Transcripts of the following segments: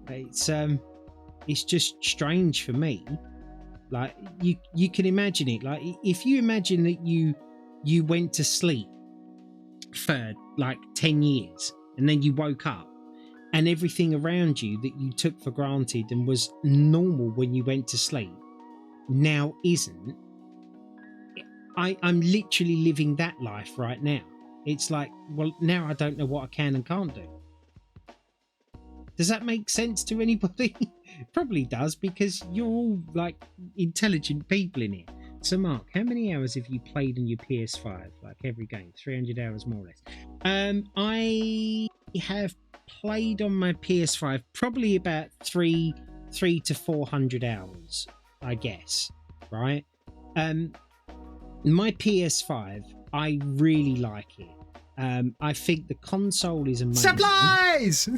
It's just strange for me. Like you can imagine it. Like if you imagine that you went to sleep for like 10 years and then you woke up and everything around you that you took for granted and was normal when you went to sleep now isn't. I'm literally living that life right now. It's like, well, now I don't know what I can and can't do. Does that make sense to anybody? Probably does, because you're all like intelligent people in here. So Mark, how many hours have you played on your PS5? Like every game, 300 hours more or less. I have played on my PS5 probably about 300 to 400 hours, I guess. Right? My PS5, I really like it. I think the console is amazing.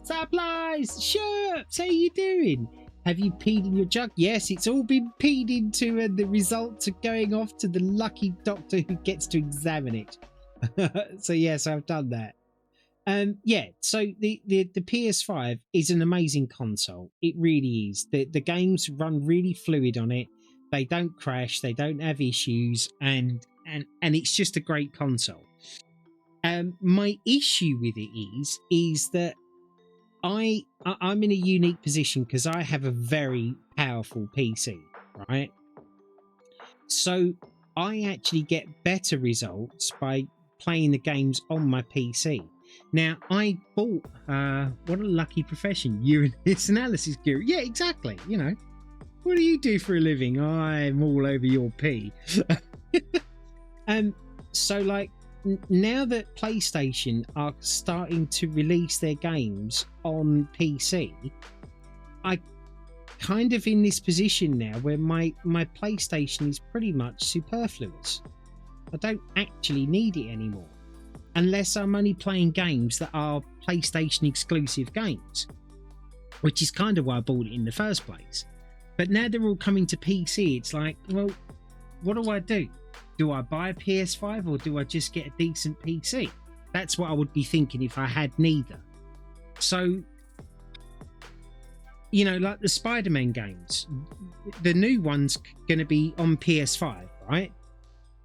Supplies! Sure. So how you doing? Have you peed in your jug? Yes, it's all been peed into, and the results are going off to the lucky doctor who gets to examine it. So yes, I've done that. Yeah. So the PS5 is an amazing console. It really is. The games run really fluid on it. They don't crash. They don't have issues, and it's just a great console. My issue with it is that I'm in a unique position because I have a very powerful PC, right? So I actually get better results by playing the games on my PC. Now, I bought what a lucky profession, you're an analysis guru. Yeah, exactly. You know, what do you do for a living? I'm all over your pee. So like, now that PlayStation are starting to release their games on PC, I kind of in this position now where my PlayStation is pretty much superfluous. I don't actually need it anymore, unless I'm only playing games that are PlayStation exclusive games, which is kind of why I bought it in the first place. But now they're all coming to PC, it's like, well, what do I do? Do I buy a PS5 or do I just get a decent PC? That's what I would be thinking if I had neither. So, you know, like the Spider-Man games, the new one's going to be on PS5, right?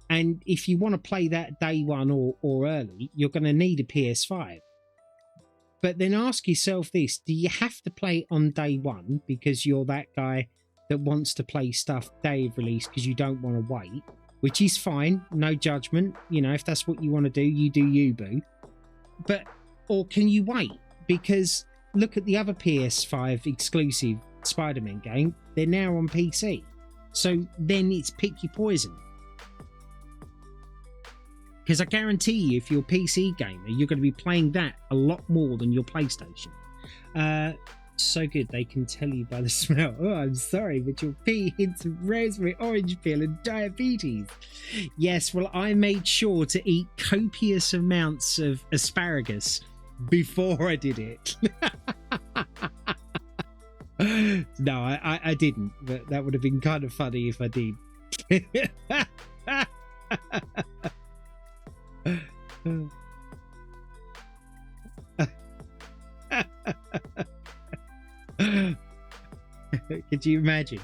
And if you want to play that day one or early, you're going to need a PS5. But then ask yourself this, do you have to play it on day one because you're that guy that wants to play stuff day of release because you don't want to wait? Which is fine, no judgment. You know, if that's what you want to do, you do you, boo. But, or can you wait? Because look at the other PS5 exclusive Spider-Man game. They're now on PC. So then it's pick your poison. Because I guarantee you, if you're a PC gamer, you're going to be playing that a lot more than your PlayStation. So good, they can tell you by the smell. Oh, I'm sorry, but your pee hints of raspberry, orange peel and diabetes. Yes, well, I made sure to eat copious amounts of asparagus before I did it. No, I didn't, but that would have been kind of funny if I did. Could you imagine?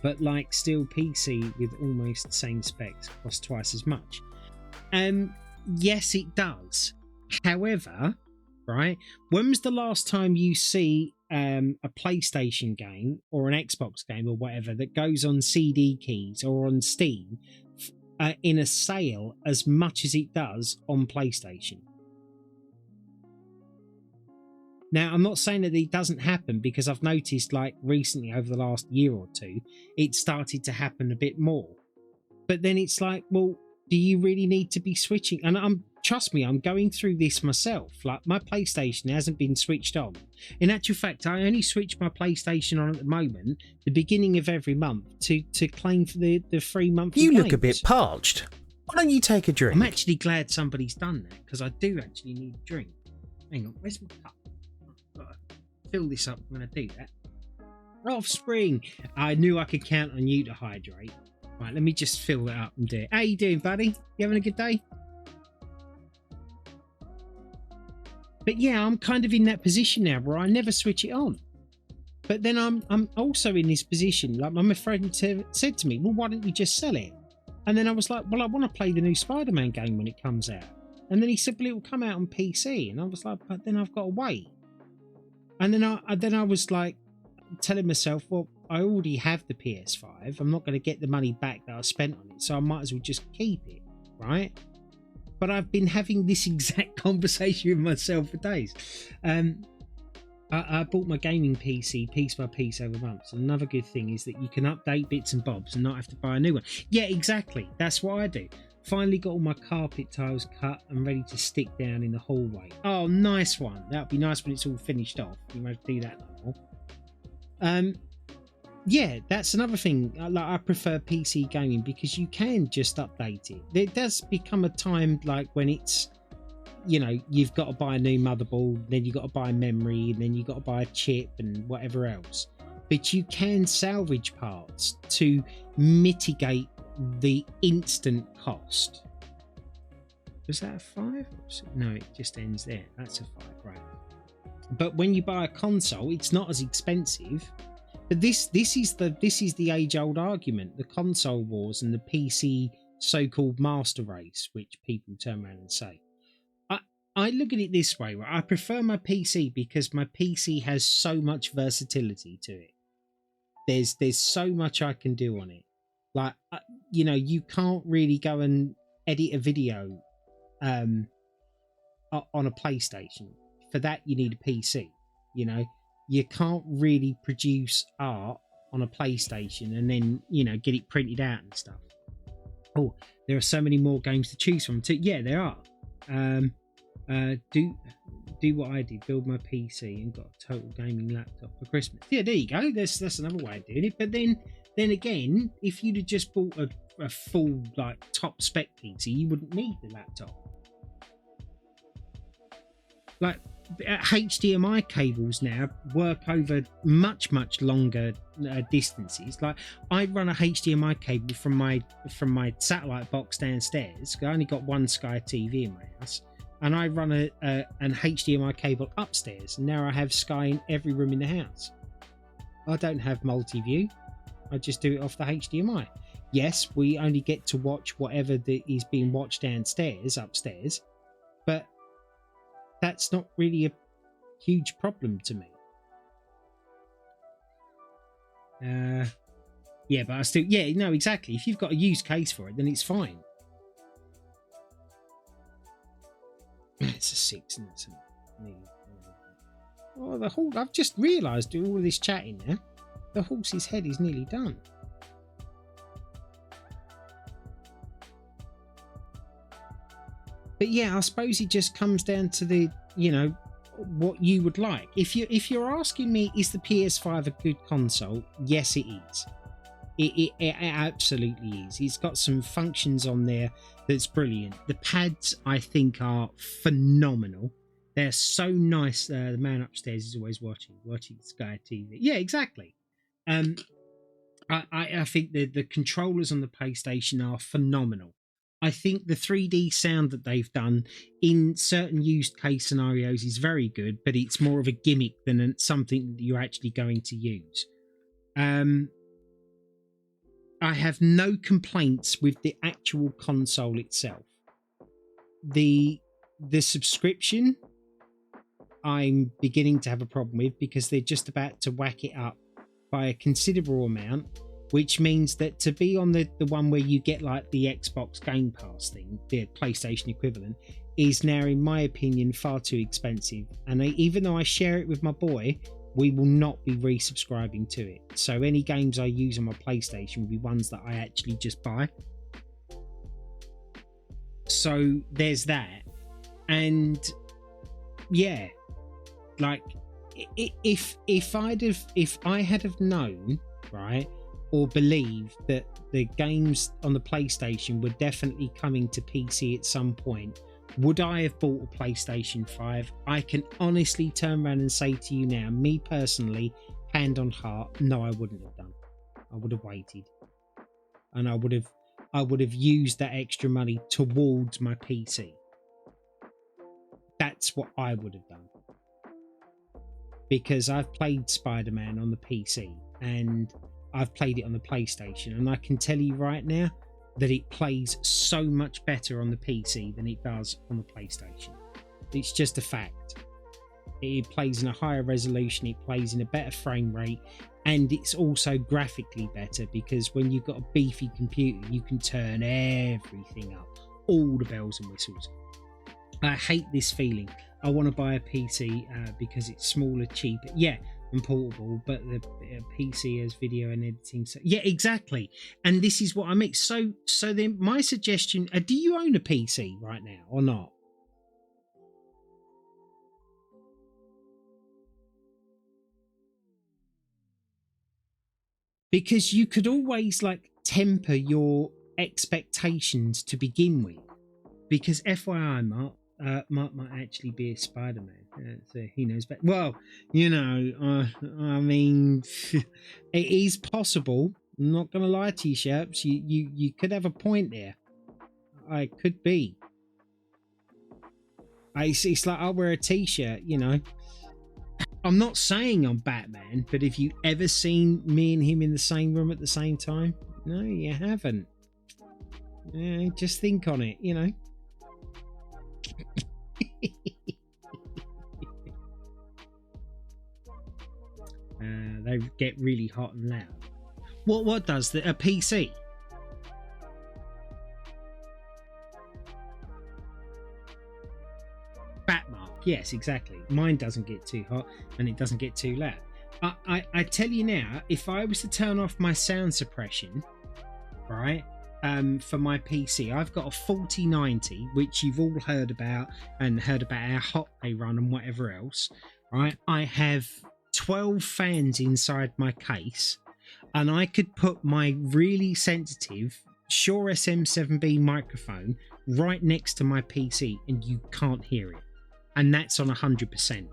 But like, still PC with almost the same specs costs twice as much. Yes, it does. However, right, when was the last time you see a PlayStation game or an Xbox game or whatever that goes on CD keys or on Steam in a sale as much as it does on PlayStation? Now, I'm not saying that it doesn't happen, because I've noticed, like, recently over the last year or two, it started to happen a bit more. But then it's like, well, do you really need to be switching? And trust me, I'm going through this myself. Like, my PlayStation hasn't been switched on. In actual fact, I only switch my PlayStation on at the moment, the beginning of every month, to claim for the free monthly You games. look a bit parched. Why don't you take a drink? I'm actually glad somebody's done that, because I do actually need a drink. Hang on, where's my cup? Fill this up when I do that. Offspring. I knew I could count on you to hydrate. Right, let me just fill that up and do it. How you doing, buddy? You having a good day? But yeah, I'm kind of in that position now where I never switch it on. But then I'm also in this position, like my friend said to me, well, why don't you just sell it? And then I was like, well, I want to play the new Spider-Man game when it comes out. And then he said, well, it will come out on PC. And I was like, but then I've got to wait. And then I was like telling myself, well, I already have the PS5. I'm not going to get the money back that I spent on it, so I might as well just keep it, right? But I've been having this exact conversation with myself for days. I bought my gaming PC piece by piece over months. And another good thing is that you can update bits and bobs and not have to buy a new one. Yeah, exactly. That's what I do. Finally got all my carpet tiles cut and ready to stick down in the hallway. Oh, nice one. That would be nice when it's all finished off. You won't do that no more. Yeah, that's another thing. Like, I prefer PC gaming because you can just update it. There does become a time like when it's, you know, you've got to buy a new motherboard, then you've got to buy memory, and then you've got to buy a chip and whatever else. But you can salvage parts to mitigate the instant cost. Was that a 5? No, it just ends there. That's a 5, right? But when you buy a console, it's not as expensive. But this is the age-old argument: the console wars and the PC so-called master race, which people turn around and say. I look at it this way: I prefer my PC because my PC has so much versatility to it. There's so much I can do on it. Like, you know, you can't really go and edit a video on a PlayStation. For that, you need a PC. You know, you can't really produce art on a PlayStation and then, you know, get it printed out and stuff. Oh, there are so many more games to choose from too. Yeah, there are. Do what I did, build my PC and got a total gaming laptop for Christmas. Yeah, there you go. That's another way of doing it. But then again, if you'd have just bought a full like top spec PC, you wouldn't need the laptop. Like, HDMI cables now work over much longer distances. Like, I run a HDMI cable from my satellite box downstairs. I only got one Sky TV in my house, and I run an HDMI cable upstairs, and now I have Sky in every room in the house. I don't have multi-view. I just do it off the HDMI. Yes, we only get to watch whatever that is being watched upstairs, but that's not really a huge problem to me. Yeah, but I still, yeah, no, exactly. If you've got a use case for it, then it's fine. It's a 6 and it's oh, the whole, I've just realised doing all of this chatting now, the horse's head is nearly done. But yeah, I suppose it just comes down to the, you know, what you would like. If you're asking me, is the PS5 a good console? Yes, it is. It absolutely is. It's got some functions on there that's brilliant. The pads, I think, are phenomenal. They're so nice. The man upstairs is always watching Sky TV. Yeah, exactly. I think the controllers on the PlayStation are phenomenal. I think the 3D sound that they've done in certain used case scenarios is very good, but it's more of a gimmick than something that you're actually going to use. I have no complaints with the actual console itself. The subscription, I'm beginning to have a problem with because they're just about to whack it up by a considerable amount, which means that to be on the one where you get like the Xbox Game Pass thing, the PlayStation equivalent, is now, in my opinion, far too expensive. And even though I share it with my boy, we will not be resubscribing to it. So any games I use on my PlayStation will be ones that I actually just buy. So there's that. And yeah, like if I had have known, right, or believed that the games on the PlayStation were definitely coming to PC at some point, would I have bought a PlayStation 5? I can honestly turn around and say to you now, me personally, hand on heart, no, I wouldn't have done. I would have waited, and I would have used that extra money towards my PC. That's what I would have done, because I've played Spider-Man on the PC and I've played it on the PlayStation, and I can tell you right now that it plays so much better on the PC than it does on the PlayStation. It's just a fact. It plays in a higher resolution, it plays in a better frame rate, and it's also graphically better, because when you've got a beefy computer you can turn everything up, all the bells and whistles. I hate this feeling. I want to buy a PC because it's smaller, cheaper, yeah, and portable, but the PC has video and editing. So yeah, exactly. And this is what I mean. So then my suggestion, do you own a PC right now or not? Because you could always like temper your expectations to begin with. Because FYI, Mark might actually be a Spider-Man, so he knows better. Well, you know, I mean, it is possible. I'm not going to lie to you, Sherps. You could have a point there. I could be. It's like I'll wear a t-shirt, you know. I'm not saying I'm Batman, but have you ever seen me and him in the same room at the same time? No, you haven't. Yeah, just think on it, you know. They get really hot and loud. What does a PC? Batmark, yes, exactly. Mine doesn't get too hot and it doesn't get too loud. I tell you now, if I was to turn off my sound suppression, right, for my PC, I've got a 4090, which you've all heard about, and heard about how hot they run and whatever else, right? I have 12 fans inside my case, and I could put my really sensitive Shure SM7B microphone right next to my PC and you can't hear it. And that's on 100%.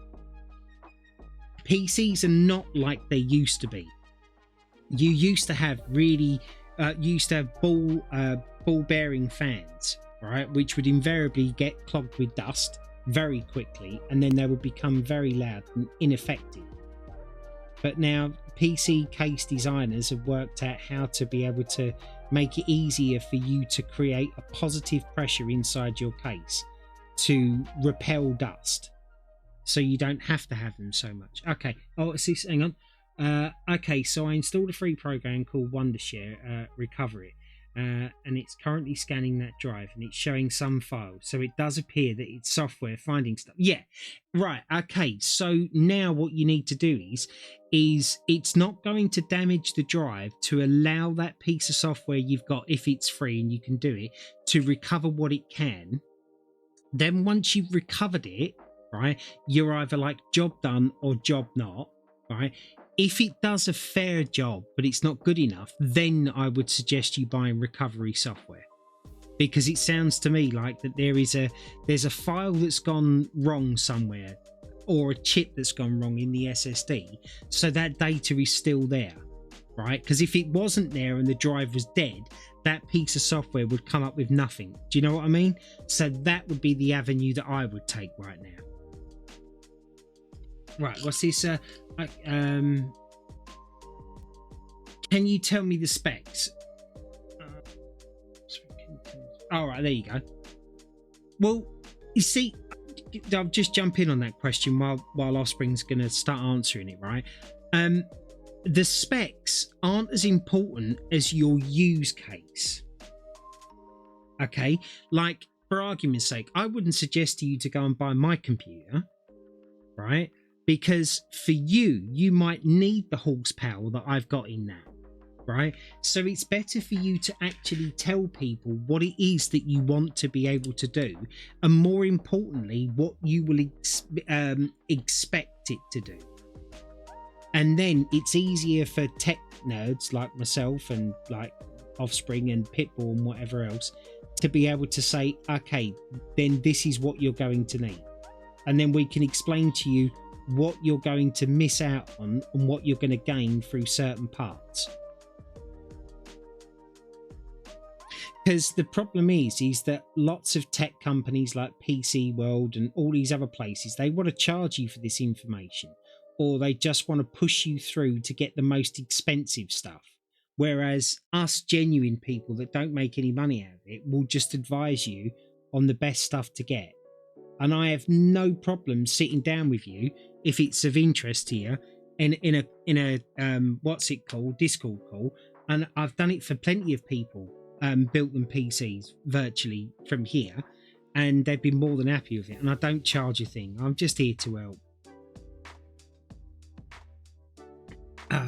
PCs are not like they used to be. You used to have really ball bearing fans, right, which would invariably get clogged with dust very quickly, and then they would become very loud and ineffective. But now PC case designers have worked out how to be able to make it easier for you to create a positive pressure inside your case to repel dust, so you don't have to have them so much. Okay, hang on. Okay, so I installed a free program called Wondershare Recovery, and it's currently scanning that drive and it's showing some files, so it does appear that it's software finding stuff. Yeah, right. Okay, so now what you need to do is it's not going to damage the drive to allow that piece of software you've got, if it's free and you can do it, to recover what it can. Then once you've recovered it, right, you're either like job done or job not, right? If it does a fair job but it's not good enough, then I would suggest you buying recovery software, because it sounds to me like that there's a file that's gone wrong somewhere, or a chip that's gone wrong in the SSD, so that data is still there, right? Because if it wasn't there and the drive was dead, that piece of software would come up with nothing. Do you know what I mean? So that would be the avenue that I would take right now. Right, what's this? Can you tell me the specs? All right, there you go. Well, you see, I'll just jump in on that question while Offspring's going to start answering it, right? The specs aren't as important as your use case. Okay, like for argument's sake, I wouldn't suggest to you to go and buy my computer, right? Because for you might need the horsepower that I've got in that, right? So it's better for you to actually tell people what it is that you want to be able to do, and more importantly, what you will expect it to do. And then it's easier for tech nerds like myself and like Offspring and Pitbull and whatever else to be able to say, okay, then this is what you're going to need. And then we can explain to you what you're going to miss out on and what you're going to gain through certain parts. Because the problem is that lots of tech companies like PC World and all these other places, they want to charge you for this information, or they just want to push you through to get the most expensive stuff. Whereas us genuine people that don't make any money out of it will just advise you on the best stuff to get. And I have no problem sitting down with you if it's of interest to you in a what's it called, Discord call. And I've done it for plenty of people. Built them PCs virtually from here, and they've been more than happy with it. And I don't charge a thing. I'm just here to help.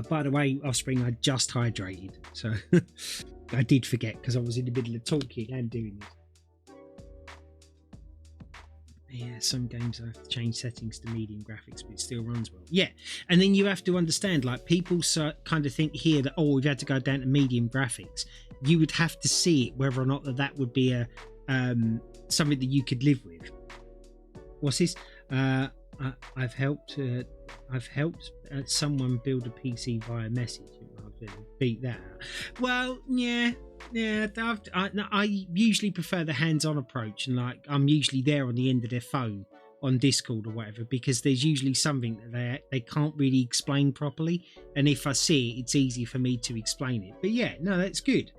By the way, Offspring, I just hydrated, so I did forget because I was in the middle of talking and doing this. Yeah, some games I have to change settings to medium graphics, but it still runs well. Yeah, and then you have to understand, like, people kind of think here that, oh, we've had to go down to medium graphics. You would have to see it whether or not that would be a something that you could live with. What's this? I've helped someone build a PC via message. Beat that out. Well, yeah. I usually prefer the hands-on approach, and like I'm usually there on the end of their phone on Discord or whatever, because there's usually something that they can't really explain properly, and if I see it, it's easy for me to explain it. But yeah, no, that's good.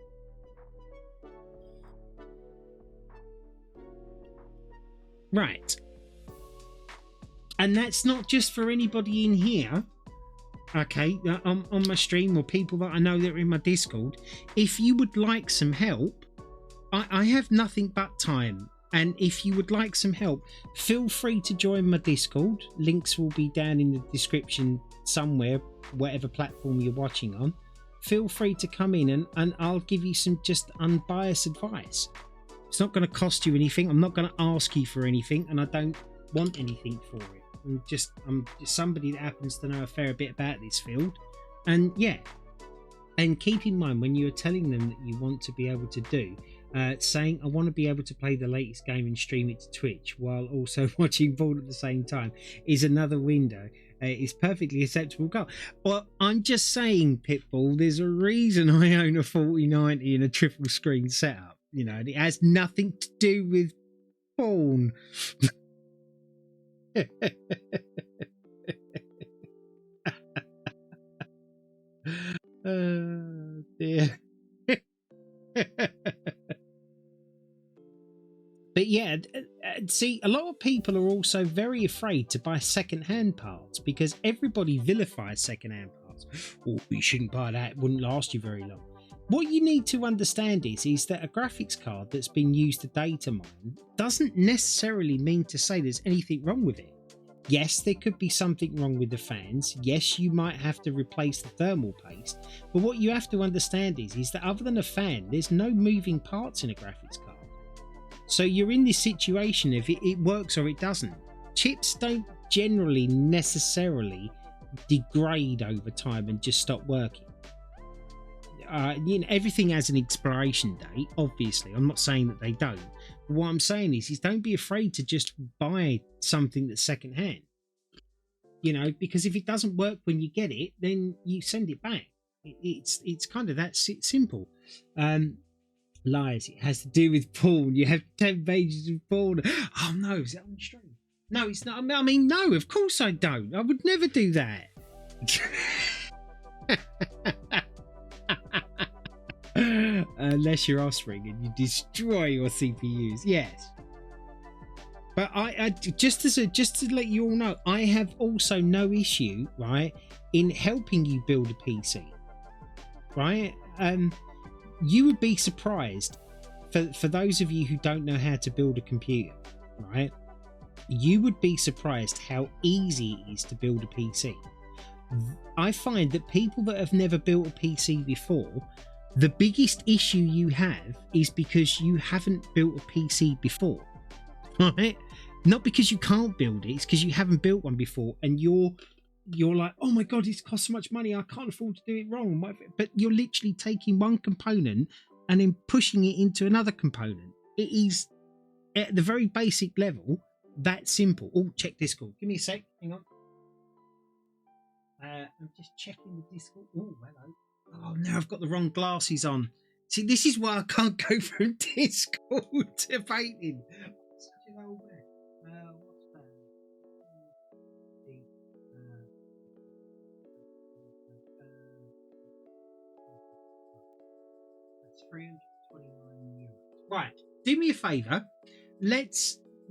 Right. And that's not just for anybody in here, okay, on my stream, or people that I know that are in my Discord. If you would like some help, I have nothing but time. And if you would like some help, feel free to join my Discord. Links will be down in the description somewhere, whatever platform you're watching on. Feel free to come in and I'll give you some just unbiased advice. It's not going to cost you anything. I'm not going to ask you for anything, and I don't want anything for it. I'm just somebody that happens to know a fair bit about this field. And yeah, and keep in mind when you're telling them that you want to be able to do saying I want to be able to play the latest game and stream it to Twitch while also watching porn at the same time is another window. It's perfectly acceptable goal. Well, I'm just saying, Pitbull, there's a reason I own a 4090 and a triple screen setup. You know, and it has nothing to do with porn. Oh dear. But yeah, see, a lot of people are also very afraid to buy second-hand parts because everybody vilifies second-hand parts. Oh, you shouldn't buy that, it wouldn't last you very long. What you need to understand is that a graphics card that's been used to data mine doesn't necessarily mean to say there's anything wrong with it. Yes, there could be something wrong with the fans. Yes, you might have to replace the thermal paste. But what you have to understand is that other than a fan, there's no moving parts in a graphics card. So you're in this situation if it works or it doesn't. Chips don't generally necessarily degrade over time and just stop working. You know, everything has an expiration date, obviously. I'm not saying that they don't. But what I'm saying is don't be afraid to just buy something that's secondhand. You know, because if it doesn't work when you get it, then you send it back. It's kind of that simple. Lies. It has to do with porn. You have 10 pages of porn. Oh no, is that on stream? No, it's not. I mean, no, of course I don't. I would never do that. Unless you're Offspring and you destroy your CPUs, yes. But I just to let you all know, I have also no issue, right, in helping you build a PC, right? You would be surprised for those of you who don't know how to build a computer, right? You would be surprised how easy it is to build a PC. I find that people that have never built a PC before, the biggest issue you have is because you haven't built a PC before, right? Not because you can't build it, it's because you haven't built one before, and you're like, oh my god, it costs so much money, I can't afford to do it wrong. But you're literally taking one component and then pushing it into another component. It is at the very basic level that simple. Oh, check Discord. Give me a sec. Hang on. I'm just checking the Discord. Oh, hello. Oh, now I've got the wrong glasses on. See, this is why I can't go from Discord to painting. Such an old man. What's that? That's 329 euros. Right. Do me a favour.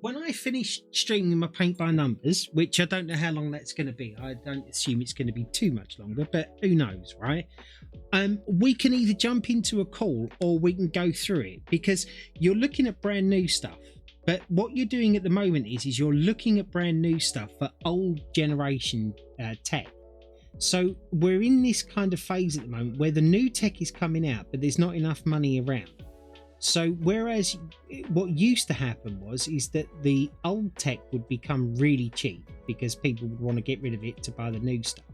When I finish streaming my paint by numbers, which I don't know how long that's going to be, I don't assume it's going to be too much longer, but who knows, right? We can either jump into a call or we can go through it, because you're looking at brand new stuff. But what you're doing at the moment is you're looking at brand new stuff for old generation tech. So we're in this kind of phase at the moment where the new tech is coming out, but there's not enough money around. So whereas what used to happen is that the old tech would become really cheap because people would want to get rid of it to buy the new stuff.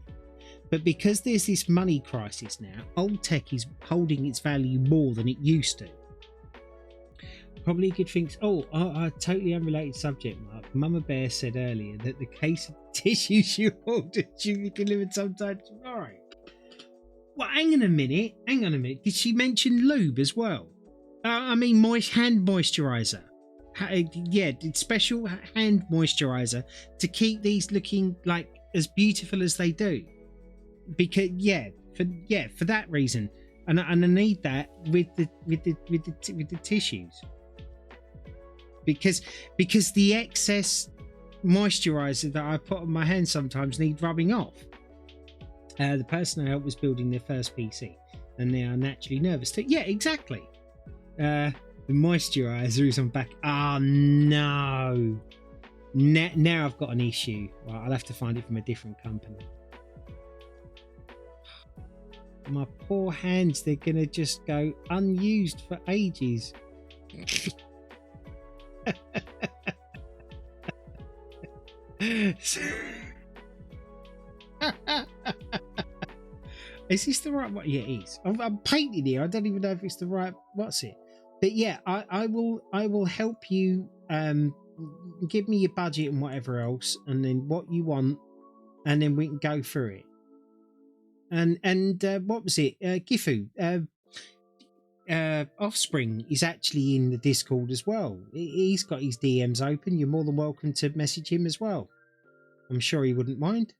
But because there's this money crisis now, old tech is holding its value more than it used to. Probably could think, a totally unrelated subject, Mark. Mama Bear said earlier that the case of tissues you ordered should be delivered sometime tomorrow. Well, hang on a minute. Did she mention lube as well? Moist hand moisturizer. Special hand moisturizer to keep these looking like as beautiful as they do. Because for that reason, and I need that with the tissues. Because the excess moisturizer that I put on my hands sometimes need rubbing off. The person I helped was building their first PC, and they are naturally nervous too. Yeah, exactly. The moisturizer is on back. Oh no! Now I've got an issue. Well, I'll have to find it from a different company. My poor hands, they're gonna just go unused for ages. Is this the right one? Yeah, it is. I'm painting here. I don't even know if it's the right. What's it? But yeah, I will help you. Give me your budget and whatever else, and then what you want, and then we can go through it. And what was it? Gifu, Offspring is actually in the Discord as well. He's got his DMs open. You're more than welcome to message him as well. I'm sure he wouldn't mind.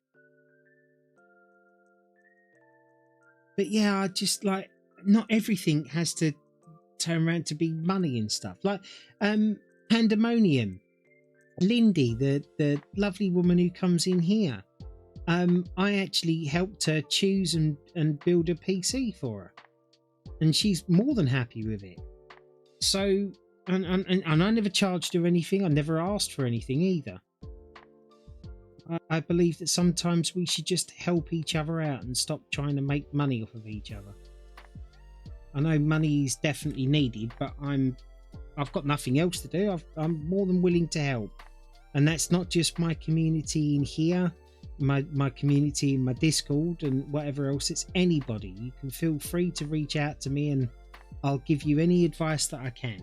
But yeah, I just like, not everything has to turn around to be money and stuff. Like Pandemonium, Lindy, the lovely woman who comes in here. I actually helped her choose and build a PC for her, and she's more than happy with it. So, and I never charged her anything. I never asked for anything either. I believe that sometimes we should just help each other out and stop trying to make money off of each other. I know money is definitely needed, but I've got nothing else to do. I'm more than willing to help, and that's not just my community in here, my community in my Discord and whatever else. It's anybody. You can feel free to reach out to me, and I'll give you any advice that I can.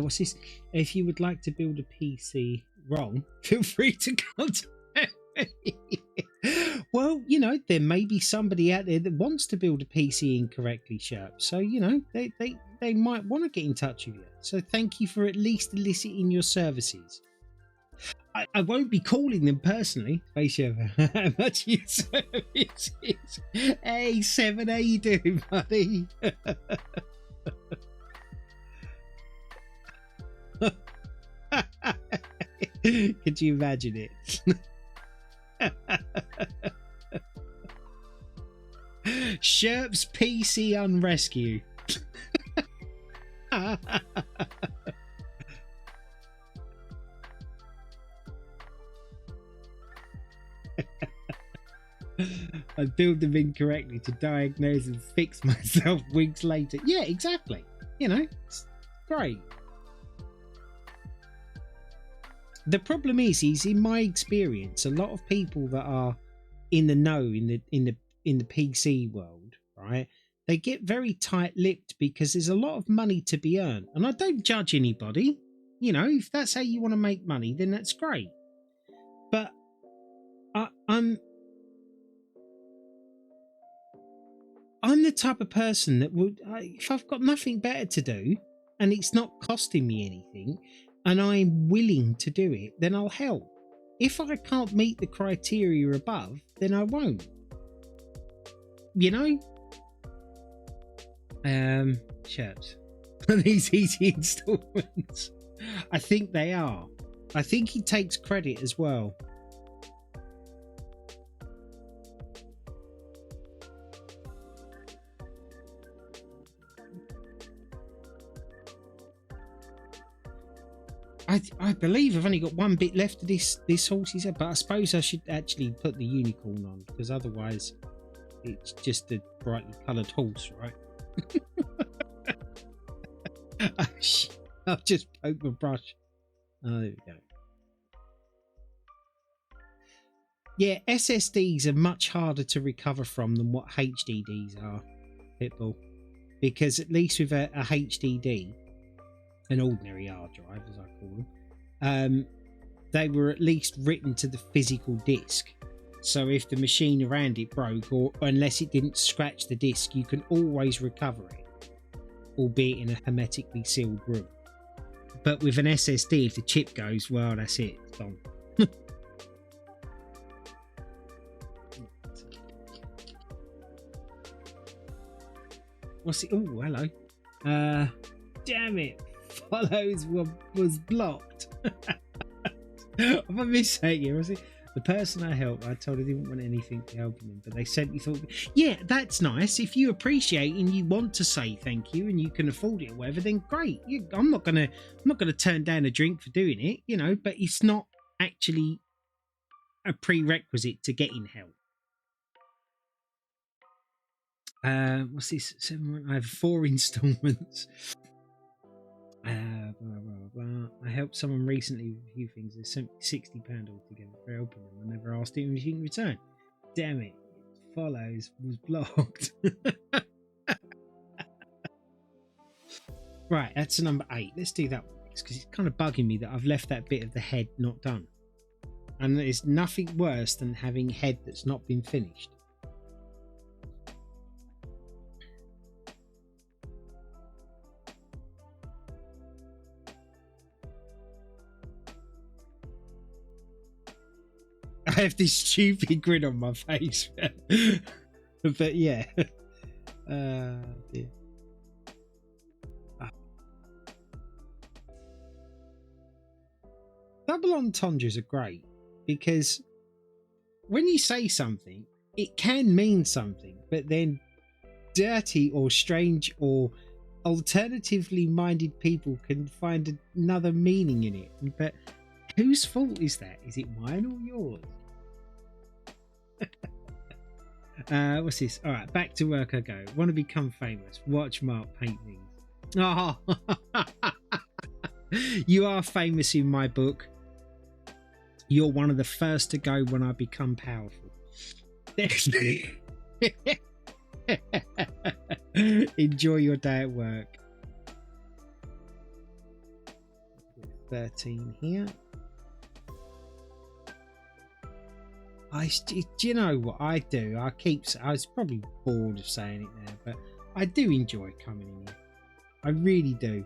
What's this? If you would like to build a PC wrong, feel free to contact me. Well, there may be somebody out there that wants to build a PC incorrectly, Sharp. So, they might want to get in touch with you. So thank you for at least eliciting your services. I won't be calling them personally. Spaceship, how much your services? Hey, Seven, how you doing, buddy? Could you imagine it? Sherp's PC Unrescue. I build them incorrectly to diagnose and fix myself weeks later. Yeah, exactly. It's great. The problem is in my experience, a lot of people that are in the know in the PC world, right? They get very tight-lipped because there's a lot of money to be earned. And I don't judge anybody. If that's how you want to make money, then that's great. But I'm I'm the type of person that would, if I've got nothing better to do and it's not costing me anything and I'm willing to do it, then I'll help. If I can't meet the criteria above, then I won't. You know? Shirts. Are these easy installments? I think they are. I think he takes credit as well. I believe I've only got one bit left of this horse's head, but I suppose I should actually put the unicorn on, because otherwise it's just a brightly coloured horse, right? Oh, shit. I've just poked my brush. Oh, there we go. Yeah, SSDs are much harder to recover from than what HDDs are, Pitbull. Because at least with a HDD, an ordinary hard drive, as I call them, they were at least written to the physical disk. So if the machine around it broke, or unless it didn't scratch the disk, you can always recover it, albeit in a hermetically sealed room. But with an SSD, if the chip goes, well, that's it, it's gone. What's it? Oh, hello. Damn it. Follows was blocked. Have I missed saying it? Was it the person I helped? I told her I didn't want anything to helping them, but they sent me thought, yeah, that's nice. If you appreciate and you want to say thank you and you can afford it or whatever, then great. I'm not gonna turn down a drink for doing it, you know. But it's not actually a prerequisite to getting help. What's this? I have 4 installments. Blah, blah, blah. I helped someone recently with a few things. They sent me £60 altogether for helping them. I never asked him if he can return. Damn it. Follows was blocked. Right, that's number 8. Let's do that one next, because it's kind of bugging me that I've left that bit of the head not done. And there's nothing worse than having head that's not been finished. I have this stupid grin on my face. But yeah. Dear. Double entendres are great because when you say something, it can mean something, but then dirty or strange or alternatively minded people can find another meaning in it. But whose fault is that? Is it mine or yours? What's this? All right, back to work I go. Want to become famous? Watch Mark paint these. Oh, you are famous in my book. You're one of the first to go when I become powerful. Enjoy your day at work. 13 here. Do you know what I do? I was probably bored of saying it there, but I do enjoy coming in here. I really do.